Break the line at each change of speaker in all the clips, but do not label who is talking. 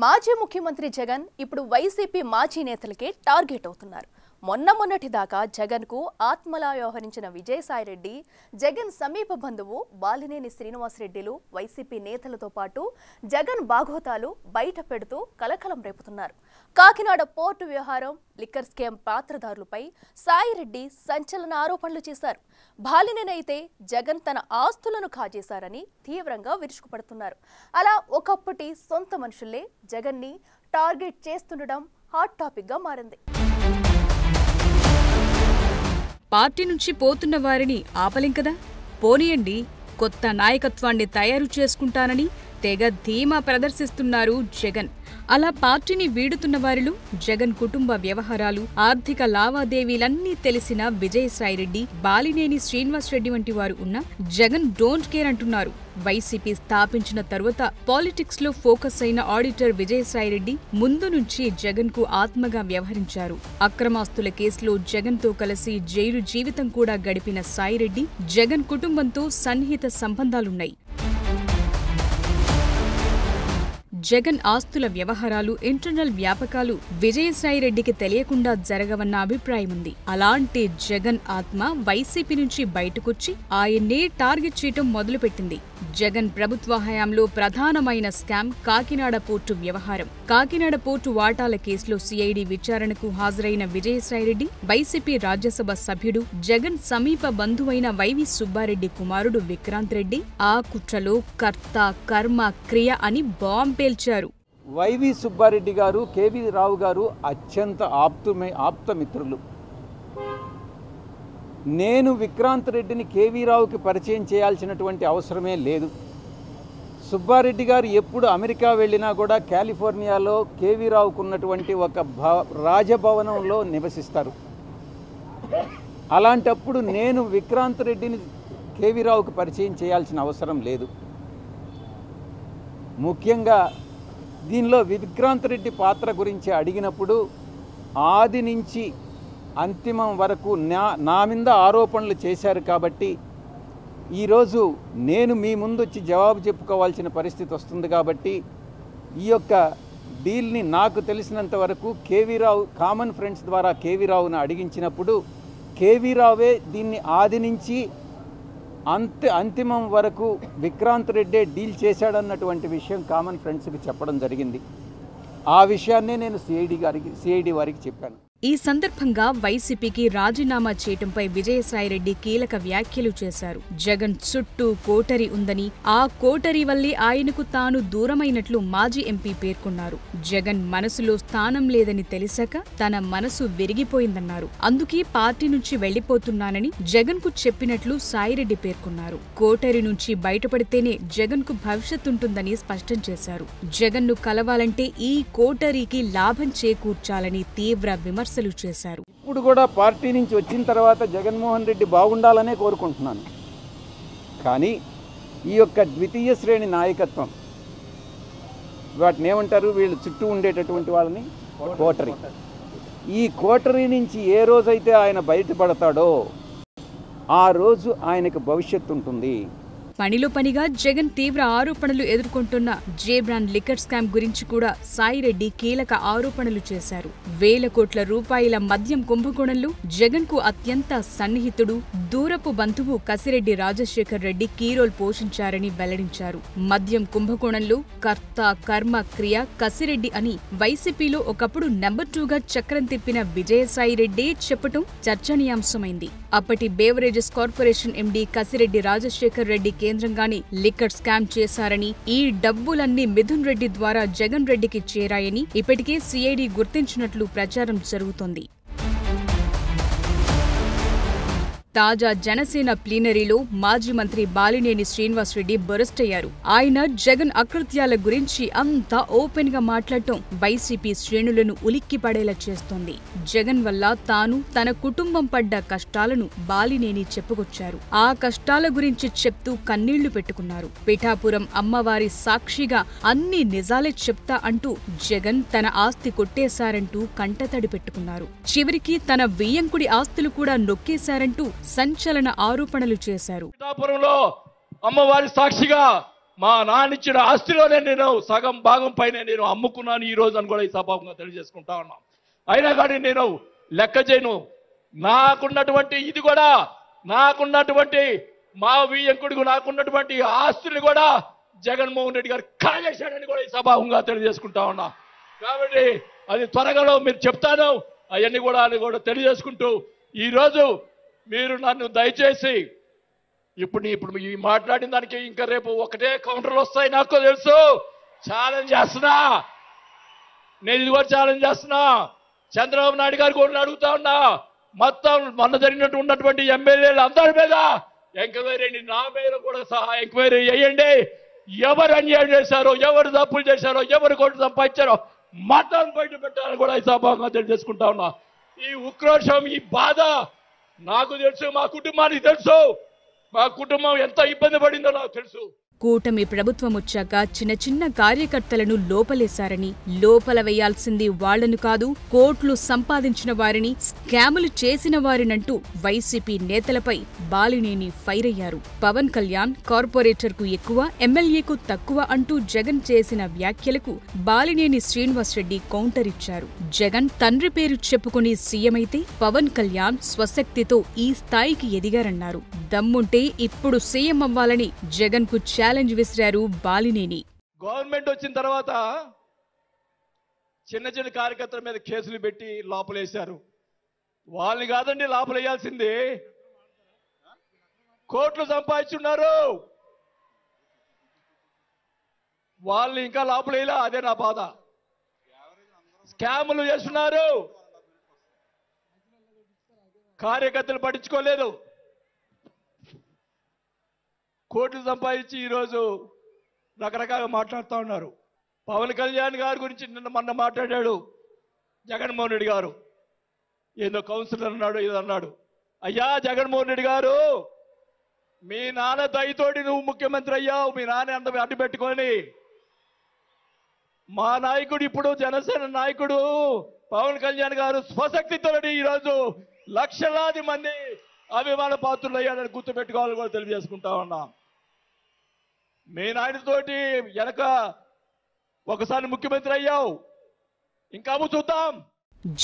మాజీ ముఖ్యమంత్రి జగన్ ఇప్పుడు వైసీపీ మాజీ నేతలకే టార్గెట్ అవుతున్నారు. మొన్నటి దాకా జగన్ కు ఆత్మలా వ్యవహరించిన విజయసాయిరెడ్డి, జగన్ సమీప బంధువు బాలినేని శ్రీనివాసరెడ్డిలు వైసీపీ నేతలతో పాటు జగన్ బాగోతాలు బయట పెడుతూ కలకలం రేపుతున్నారు. కాకినాడ పోర్టు వ్యవహారం, లిక్కర్ స్కామ్ పాత్రదారులపై సాయిరెడ్డి సంచలన ఆరోపణలు చేశారు. బాలినేని అయితే జగన్ తన ఆస్తులను కాజేశారని తీవ్రంగా విరుచుకుపడుతున్నారు. అలా ఒకప్పటి సొంత మనుషులే జగన్ ని టార్గెట్ చేస్తుండడం హాట్ టాపిక్ గా మారింది.
పార్టీ నుంచి పోతున్న వారిని ఆపలేం కదా, పోనీయండి, కొత్త నాయకత్వాన్ని తయారు చేసుకుంటానని తెగ ధీమా ప్రదర్శిస్తున్నారు జగన్. అలా పార్టీని వీడుతున్న వారిలో జగన్ కుటుంబ వ్యవహారాలు, ఆర్థిక లావాదేవీలన్నీ తెలిసిన విజయసాయిరెడ్డి, బాలినేని శ్రీనివాసరెడ్డి వంటి వారు ఉన్న జగన్ డోంట్ కేర్ అంటున్నారు. వైసీపీ స్థాపించిన తరువాత పాలిటిక్స్ లో ఫోకస్ అయిన ఆడిటర్ విజయసాయిరెడ్డి ముందు నుంచి జగన్ కు ఆత్మగా వ్యవహరించారు. అక్రమాస్తుల కేసులో జగన్ తో కలిసి జైలు జీవితం కూడా గడిపిన సాయిరెడ్డి జగన్ కుటుంబంతో సన్నిహిత సంబంధాలున్నాయి. జగన్ ఆస్తుల వ్యవహారాలు, ఇంటర్నల్ వ్యాపకాలు విజయసాయిరెడ్డికి తెలియకుండా జరగవన్న అభిప్రాయముంది. అలాంటి జగన్ ఆత్మ వైసీపీ నుంచి బయటకొచ్చి ఆయన్నే టార్గెట్ చేయటం మొదలుపెట్టింది. జగన్ ప్రభుత్వ హయాంలో ప్రధానమైన స్కామ్ కాకినాడ పోర్టు వ్యవహారం. కాకినాడ పోర్టు వాటాల కేసులో సిఐడి విచారణకు హాజరైన విజయసాయిరెడ్డి, వైసీపీ రాజ్యసభ సభ్యుడు, జగన్ సమీప బంధువైన వైవి సుబ్బారెడ్డి కుమారుడు విక్రాంత్ రెడ్డి ఆ కుట్రలో కర్త, కర్మ, క్రియ అని బాంబ్ పేల్చారు.
వైవి సుబ్బారెడ్డి గారు, కేవీ రావు గారు అత్యంత ఆప్తమిత్రులు. నేను విక్రాంత్ రెడ్డిని కేవీ రావుకి పరిచయం చేయాల్సినటువంటి అవసరమే లేదు. సుబ్బారెడ్డి గారు ఎప్పుడు అమెరికా వెళ్ళినా కూడా కాలిఫోర్నియాలో కేవీ రావుకు ఉన్నటువంటి ఒక రాజభవనంలో నివసిస్తారు. అలాంటప్పుడు నేను విక్రాంత్ రెడ్డిని కేవీ రావుకి పరిచయం చేయాల్సిన అవసరం లేదు. ముఖ్యంగా దీనిలో విక్రాంత్ రెడ్డి పాత్ర గురించి అడిగినప్పుడు ఆది నుంచి అంతిమం వరకు నా మీద ఆరోపణలు చేశారు కాబట్టి ఈరోజు నేను మీ ముందు వచ్చి జవాబు చెప్పుకోవాల్సిన పరిస్థితి వస్తుంది. కాబట్టి ఈ యొక్క డీల్ని నాకు తెలిసినంత వరకు కేవీ రావు కామన్ ఫ్రెండ్స్ ద్వారా కేవీ రావును అడిగించినప్పుడు కేవీ రావే దీన్ని ఆది నుంచి అంతిమం వరకు విక్రాంత్ రెడ్డే డీల్ చేశాడన్నటువంటి విషయం కామన్ ఫ్రెండ్స్కి చెప్పడం జరిగింది. ఆ విషయాన్నే నేను సిఐడి వారికి చెప్పాను.
ఈ సందర్భంగా వైసీపీకి రాజీనామా చేయటంపై విజయసాయిరెడ్డి కీలక వ్యాఖ్యలు చేశారు. జగన్ చుట్టూ కోటరీ ఉందని, ఆ కోటరీ వల్లే ఆయనకు తాను దూరమైనట్లు మాజీ ఎంపీ పేర్కొన్నారు. జగన్ మనసులో స్థానం లేదని తెలిసాక తన మనసు విరిగిపోయిందన్నారు. అందుకే పార్టీ నుంచి వెళ్లిపోతున్నానని జగన్ కు చెప్పినట్లు సాయిరెడ్డి పేర్కొన్నారు. కోటరీ నుంచి బయటపడితేనే జగన్ కు భవిష్యత్తుంటుందని స్పష్టం చేశారు. జగన్ ను కలవాలంటే ఈ కోటరీకి లాభం చేకూర్చాలని తీవ్ర విమర్శలు చేశారు.
ఇప్పుడు కూడా పార్టీ నుంచి వచ్చిన తర్వాత జగన్మోహన్ రెడ్డి బాగుండాలనే కోరుకుంటున్నాను. కానీ ఈ యొక్క ద్వితీయ శ్రేణి నాయకత్వం, వాటిని ఏమంటారు, వీళ్ళు చుట్టూ ఉండేటటువంటి వాళ్ళని కోటరీ. ఈ కోటరీ నుంచి ఏ రోజైతే ఆయన బయటపడతాడో ఆ రోజు ఆయనకు భవిష్యత్తు ఉంటుంది.
పనిలో పనిగా జగన్ తీవ్ర ఆరోపణలు ఎదుర్కొంటున్న జేబ్రాండ్ లిక్కర్ స్కామ్ గురించి కూడా సాయిరెడ్డి కీలక ఆరోపణలు చేశారు. వేల కోట్ల రూపాయల మద్యం కుంభకోణంలో జగన్ కు అత్యంత సన్నిహితుడు, దూరపు బంధువు కసిరెడ్డి రాజశేఖర్ రెడ్డి కీరోల్ పోషించారని వెల్లడించారు. మద్యం కుంభకోణంలో కర్త, కర్మ, క్రియ కసిరెడ్డి అని వైసీపీలో ఒకప్పుడు నెంబర్ 2గా చక్రం తిప్పిన విజయసాయిరెడ్డే చెప్పటం చర్చనీయాంశమైంది. అప్పటి beverages corporation MD Kasireddy Rajasekhar Reddy కేంద్రంగానే లిక్కర్ స్కామ్ చేశారని, ఈ డబ్బులన్నీ మిథున్ రెడ్డి ద్వారా జగన్ రెడ్డికి చేరాయని ఇప్పటికే సిఐడి గుర్తించినట్లు ప్రచారం జరుగుతోంది. తాజా జనసేన ప్లీనరీలో మాజీ మంత్రి బాలినేని శ్రీనివాసరెడ్డి బరస్ట్ అయ్యారు. ఆయన జగన్ అకృత్యాల గురించి అంతా ఓపెన్ గా మాట్లాడటం వైసీపీ శ్రేణులను ఉలిక్కి పడేలా చేస్తోంది. జగన్ వల్ల తాను, తన కుటుంబం పడ్డ కష్టాలను బాలినేని చెప్పుకొచ్చారు. ఆ కష్టాల గురించి చెప్తూ కన్నీళ్లు పెట్టుకున్నారు. పిఠాపురం అమ్మవారి సాక్షిగా అన్ని నిజాలే చెప్తా అంటూ జగన్ తన ఆస్తి కొట్టేశారంటూ కంటతడి పెట్టుకున్నారు. చివరికి తన వియ్యంకుడి ఆస్తులు కూడా నొక్కేశారంటూ సంచలన ఆరోపణలు చేశారు.
పిఠాపురంలో అమ్మవారి సాక్షిగా మా నాన్నిచ్చిన ఆస్తిలోనే నేను సగం భాగం పైన నేను అమ్ముకున్నాను ఈ రోజు అని కూడా ఈ సభాముగా తెలియజేసుకుంటా ఉన్నాం. అయినా కానీ నేను లెక్క చేయను. నాకున్నటువంటి ఇది కూడా, నాకున్నటువంటి మా వియ్యంకుడికి నాకున్నటువంటి ఆస్తులు కూడా జగన్మోహన్ రెడ్డి గారు కాజేశాడని కూడా ఈ సభాముగా తెలియజేసుకుంటా ఉన్నా. కాబట్టి అది త్వరగా మీరు చెప్తాను, అవన్నీ కూడా తెలియజేసుకుంటూ ఈరోజు మీరు నన్ను దయచేసి ఇప్పుడు ఈ మాట్లాడిన దానికి ఇంకా రేపు ఒకటే కౌంటర్లు వస్తాయి నాకు తెలుసు. ఛాలెంజ్ చేస్తున్నా, నేను ఇది కూడా ఛాలెంజ్ చేస్తున్నా. చంద్రబాబు నాయుడు గారు కూడా అడుగుతా ఉన్నా, మొత్తం మొన్న జరిగినట్టు ఉన్నటువంటి ఎమ్మెల్యేలు అందరి మీద ఎంక్వైరీ, నా మీద కూడా సహా ఎంక్వైరీ చేయండి. ఎవరు అన్యాయం చేశారో, ఎవరు తప్పులు చేశారో, ఎవరు కోట్లు సంపాదించారో మొత్తం బయట పెట్టాలని కూడా ఈ సభగా తెలియజేసుకుంటా ఉన్నా. ఈ ఉక్రోషం, ఈ బాధ నాకు తెలుసు, మా కుటుంబానికి తెలుసు. మా కుటుంబం ఎంత ఇబ్బంది పడిందో నాకు తెలుసు.
కూటమి ప్రభుత్వం వచ్చాక చిన్న చిన్న కార్యకర్తలను లోపలేశారని, లోపల వేయాల్సింది వాళ్లను కాదు, కోట్లు సంపాదించిన వారిని, స్కాములు చేసిన వారినంటూ వైసీపీ నేతలపై బాలినేని ఫైర్ అయ్యారు. పవన్ కళ్యాణ్ కార్పొరేటర్కు ఎక్కువ, ఎమ్మెల్యేకు తక్కువ అంటూ జగన్ చేసిన వ్యాఖ్యలకు బాలినేని శ్రీనివాసరెడ్డి కౌంటర్ ఇచ్చారు. జగన్ తండ్రి పేరు చెప్పుకుని సీఎం అయితే పవన్ కళ్యాణ్ స్వశక్తితో ఈ స్థాయికి ఎదిగారన్నారు. దమ్ముంటే ఇప్పుడు సీఎం అవ్వాలని జగన్ కు ఛాలెంజ్ విసిరారు బాలినేని.
గవర్నమెంట్ వచ్చిన తర్వాత చిన్న చిన్న కార్యకర్తల మీద కేసులు పెట్టి లోపలేశారు. వాళ్ళని కాదండి లోపలేయాల్సింది, కోట్లు సంపాదించున్నారు వాళ్ళని ఇంకా లోపలేలా. అదే నా బాధ. స్కాములు చేస్తున్నారు, కార్యకర్తలు పట్టించుకోలేదు. కోట్లు సంపాదించి ఈరోజు రకరకాలుగా మాట్లాడుతూ ఉన్నారు. పవన్ కళ్యాణ్ గారి గురించి మొన్న మాట్లాడాడు జగన్మోహన్ రెడ్డి గారు. ఏదో కౌన్సిలర్ అన్నాడు, ఏదో అన్నాడు. అయ్యా జగన్మోహన్ రెడ్డి గారు, మీ నాన్న దయతోటి నువ్వు ముఖ్యమంత్రి అయ్యావు. మీ నాన్న అంత అడ్డు పెట్టుకొని మా నాయకుడు, ఇప్పుడు జనసేన నాయకుడు పవన్ కళ్యాణ్ గారు స్వశక్తితో ఈరోజు లక్షలాది మంది అభిమాన పాత్రులు అయ్యాడని గుర్తుపెట్టుకోవాలని కూడా తెలియజేసుకుంటా ఉన్నా. మీ నాయనతోటి వెనక ఒకసారి ముఖ్యమంత్రి అయ్యావు, ఇంకా చూద్దాం.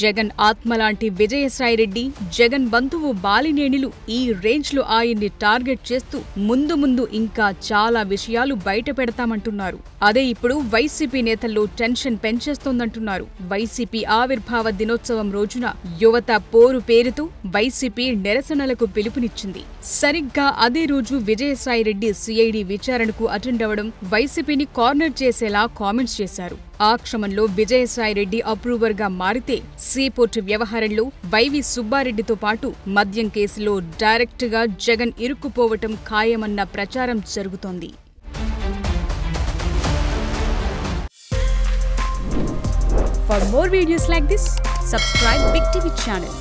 జగన్ ఆత్మలాంటి విజయసాయిరెడ్డి, జగన్ బంధువు బాలినేనిలు ఈ రేంజ్ లో ఆయన్ని టార్గెట్ చేస్తూ ముందు ఇంకా చాలా విషయాలు బయట పెడతామంటున్నారు. అదే ఇప్పుడు వైసీపీ నేతల్లో టెన్షన్ పెంచేస్తోందంటున్నారు. వైసీపీ ఆవిర్భావ దినోత్సవం రోజున యువత పోరు పేరుతో వైసీపీ నిరసనలకు పిలుపునిచ్చింది. సరిగ్గా అదే రోజు విజయసాయిరెడ్డి సిఐడి విచారణకు అటెండ్ అవ్వడం వైసీపీని కార్నర్ చేసేలా కామెంట్స్ చేశారు. ఆ క్రమంలో విజయసాయిరెడ్డి అప్రూవర్ గా మారితే సీపోర్టు వ్యవహారంలో వైవి సుబ్బారెడ్డితో పాటు మద్యం కేసులో డైరెక్ట్ గా జగన్ ఇరుక్కుపోవటం ఖాయమన్న ప్రచారం జరుగుతోంది. For more videos like this, subscribe Big TV channel.